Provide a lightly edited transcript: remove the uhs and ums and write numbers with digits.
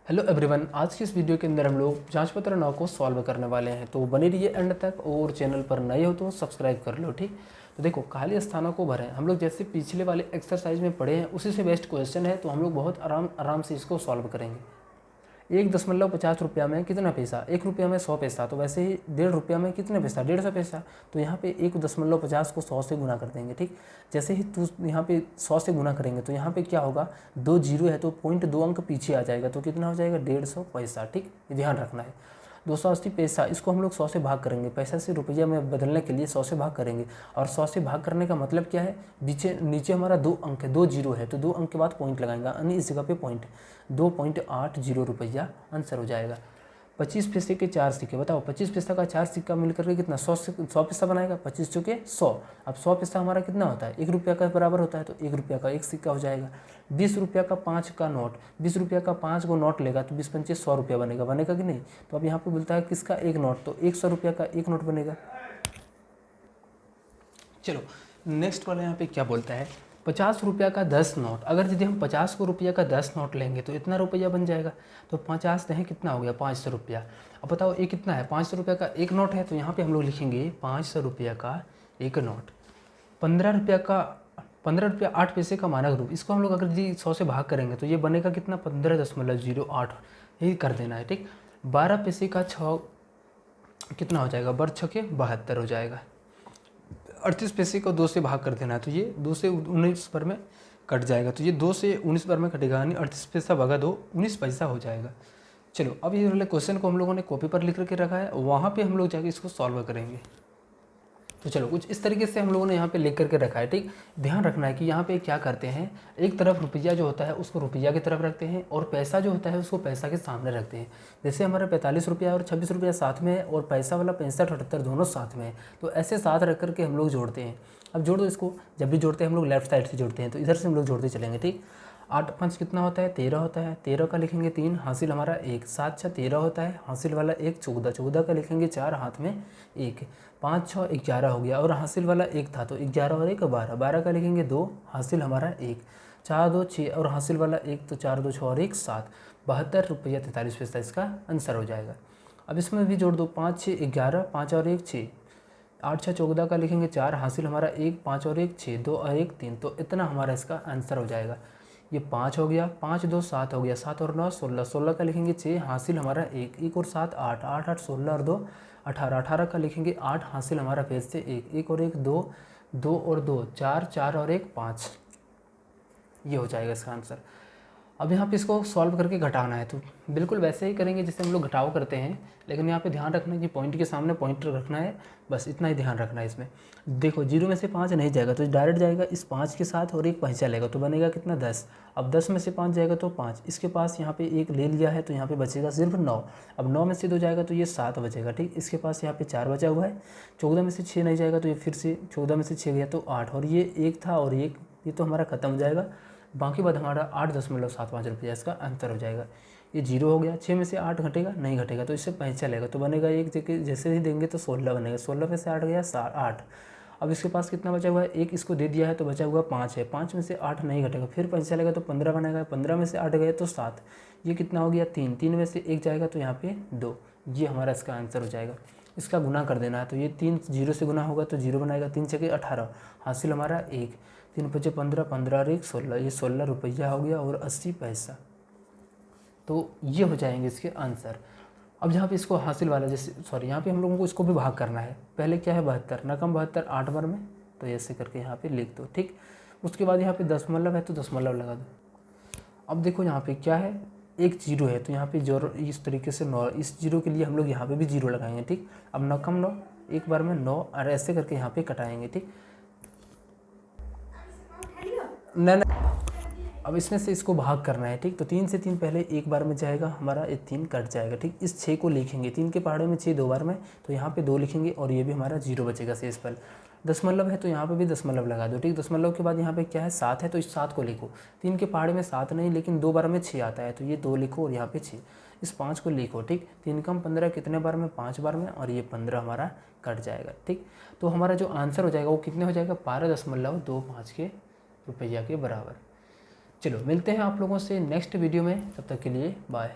Hello everyone, आज की इस वीडियो के अंदर हम लोग जांच पत्र 9 को सॉल्व करने वाले हैं। तो बने रहिए एंड तक और चैनल पर नए हो तो सब्सक्राइब कर लो। ठीक, तो देखो खाली स्थानों को भरें। हम लोग जैसे पिछले वाले एक्सरसाइज में पढ़े हैं उसी से बेस्ट क्वेश्चन है, तो हम लोग बहुत आराम से इसको सॉल्व करेंगे। 1.50 रुपया में कितना पैसा, 1 रुपया में 100 पैसा, तो वैसे ही 1.5 रुपया में कितने पैसा, 150 पैसा। तो यहाँ पे 1.50 को 100 से गुना कर देंगे। ठीक, जैसे ही तू यहाँ पे 100 से गुना करेंगे तो यहाँ पे क्या होगा, 2 जीरो है तो 0.2 अंक पीछे आ जाएगा, तो कितना हो जाएगा 150 पैसा। ठीक, ये ध्यान रखना है। 280 पैसा, इसको हम लोग 100 से भाग करेंगे। पैसा से रुपया में बदलने के लिए 100 से भाग करेंगे, और 100 से भाग करने का मतलब क्या है, नीचे हमारा 2 अंक है, 2 जीरो है, तो 2 अंक के बाद पॉइंट लगाएंगे, यानी इस जगह पे पॉइंट 2.80 रुपया आंसर हो जाएगा। 25 पैसे के 4 सिक्के, बताओ 25 पैसा का 4 सिक्का मिलकर के कितना 100 पैसा बनाएगा। 25 चुके 100, अब 100 पैसा हमारा कितना होता है, 1 रुपया का बराबर होता है, तो 1 रुपया का 1 सिक्का हो जाएगा। 20 रुपया का 5 का नोट, 20 रुपया का 5 को नोट लेगा तो 20 पंचे 100 रुपया बनेगा कि नहीं। तो अब यहाँ पे बोलता है किसका एक नोट, तो 100 रुपया का एक नोट बनेगा। चलो नेक्स्ट वाला यहाँ पे क्या बोलता है, 50 रुपया का 10 नोट। अगर यदि हम 50 को रुपया का 10 नोट लेंगे तो इतना रुपया बन जाएगा। तो 50 नहीं कितना हो गया 500 रुपया। अब बताओ ये कितना है, 500 रुपया का एक नोट है, तो यहाँ पे हम लोग लिखेंगे 500 रुपया का एक नोट। 15 रुपया 8 पैसे का मानक रूप, इसको हम लोग अगर यदि 100 से भाग करेंगे तो ये बनेगा कितना 15.08, यही कर देना है। ठीक, 12 पैसे का 6 कितना हो जाएगा, बर 6 के 72 हो जाएगा। 38 पैसे को 2 से भाग कर देना है, तो ये 2 से 19 पर में कट जाएगा, तो ये 2 से 19 पर में कटेगा, यानी 38 पैसा भागा 2 19 पैसा हो जाएगा। चलो अब ये वाले क्वेश्चन को हम लोगों ने कॉपी पर लिख करके रखा है, वहाँ पे हम लोग जाके इसको सॉल्व करेंगे। तो चलो कुछ इस तरीके से हम लोगों ने यहाँ पे लिख करके रखा है। ठीक, ध्यान रखना है कि यहाँ पे क्या करते हैं, एक तरफ रुपया जो होता है उसको रुपया की तरफ रखते हैं, और पैसा जो होता है उसको पैसा के सामने रखते हैं। जैसे हमारा 45 रुपया और 26 रुपया साथ में है, और पैसा वाला 65 78 दोनों साथ में है, तो ऐसे साथ रख करके हम लोग जोड़ते हैं। अब जोड़ दो इसको, जब भी जोड़ते हैं हम लोग लेफ्ट साइड से जोड़ते हैं, तो इधर से हम लोग जोड़ते चलेंगे। ठीक, 8 5 कितना होता है 13 होता है, 13 का लिखेंगे 3, हासिल हमारा 1, 7 6 13 होता है, हासिल वाला 1 14, 14 का लिखेंगे 4, हाथ में 1, 5 6 11 हो गया, और हासिल वाला 1 था तो 11 और 1 12, 12 का लिखेंगे 2, हासिल हमारा 1, 4 2 6 और हासिल वाला 1, तो 4 2 6 और 1 7, 72 रुपया 43 पैसा इसका आंसर हो जाएगा। अब इसमें भी जोड़ दो, 5 6 11, 5 और 1 6, 8 6 14 का लिखेंगे 4, हासिल हमारा 1, 5 और 1 6, 2 और 1 3, तो इतना हमारा इसका आंसर हो जाएगा। ये 5 हो गया, 5 2 7 हो गया, 7 और 9 16, 16 का लिखेंगे 6, हासिल हमारा 1, 1 और 7 8, 8 8 16 और 2 18, 18 का लिखेंगे 8, हासिल हमारा फिर से 1, 1 और 1 2, 2 और 2 4, 4 और 1 5, ये हो जाएगा इसका आंसर। अब यहाँ पे इसको सॉल्व करके घटाना है, तो बिल्कुल वैसे ही करेंगे जैसे हम लोग घटाव करते हैं, लेकिन यहाँ पे ध्यान रखना है कि पॉइंट के सामने पॉइंटर रखना है, बस इतना ही ध्यान रखना है इसमें। देखो 0 में से 5 नहीं जाएगा तो डायरेक्ट जाएगा इस 5 के साथ, और एक पैसा लेगा तो बनेगा कितना 10। अब 10 में से 5 जाएगा तो 5, इसके पास यहाँ पे 1 ले लिया है तो यहाँ पे बचेगा सिर्फ 9। अब 9 में से 2 जाएगा तो ये 7 बचेगा। ठीक, इसके पास यहाँ पे 4 बचा हुआ है। 14 में से 6 नहीं जाएगा तो ये फिर से 14 में से 6 गया तो 8, और ये 1 था और ये तो हमारा खत्म हो जाएगा। बाकी बाद हमारा 8.75 रुपया इसका आंसर हो जाएगा। ये 0 हो गया, 6 में से 8 घटेगा नहीं घटेगा, तो इससे पैसा लेगा तो बनेगा 1 जगह, जैसे ही देंगे तो 16 बनेगा, 16 में से 8 गया 8। अब इसके पास कितना बचा हुआ है, 1 इसको दे दिया है तो बचा हुआ 5 है, 5 में से 8 नहीं घटेगा, फिर पैसा लेगा तो 15 बनेगा, 15 में से 8 गए तो 7, ये कितना हो गया 3, 3 में से 1 जाएगा तो यहाँ पे 2, ये हमारा इसका आंसर हो जाएगा। इसका गुना कर देना है, तो ये 3 0 से गुना होगा तो 0 बनाएगा, 3 छके 18, हासिल हमारा 1, 3 5 15, 15 और 1 16, ये 16 रुपया हो गया और 80 पैसा। तो ये हो जाएंगे इसके आंसर। अब जहाँ पे इसको हासिल वाला जैसे यहाँ पे हम लोगों को इसको भी भाग करना है। पहले क्या है 72, नकम 72 8 बार में, तो ऐसे करके यहाँ पे लिख दो। ठीक, उसके बाद यहाँ पे दशमलव है तो दशमलव लगा दो। अब देखो यहाँ पे क्या है, एक 0 है तो यहाँ पे जो इस तरीके से 9, इस 0 के लिए हम लोग यहाँ पे भी 0 लगाएंगे। ठीक, अब नकम 9 एक बार में 9, और ऐसे करके यहाँ पे कटाएंगे। ठीक, नहीं अब इसमें से इसको भाग करना है। ठीक, तो 3 से 3 पहले एक बार में जाएगा हमारा, ये 3 कट जाएगा। ठीक, इस 6 को लिखेंगे, 3 के पहाड़े में 6 2 बार में, तो यहाँ पे 2 लिखेंगे, और ये भी हमारा 0 बचेगा शेष पर। दशमलव है तो यहाँ पे भी दशमलव लगा दो। ठीक, दशमलव के बाद यहाँ पे क्या है 7 है तो इस 7 को लिखो, 3 के पहाड़े में 7 नहीं, लेकिन 2 बार में 6 आता है तो ये 2 लिखो, और यहाँ पे 6, इस 5 को लिखो। ठीक, 3 कम 15 कितने बार में 5 बार में, और ये 15 हमारा कट जाएगा। ठीक, तो हमारा जो आंसर हो जाएगा वो कितने हो जाएगा 12.25 के रुपया के बराबर। चलो मिलते हैं आप लोगों से नेक्स्ट वीडियो में, तब तक के लिए बाय।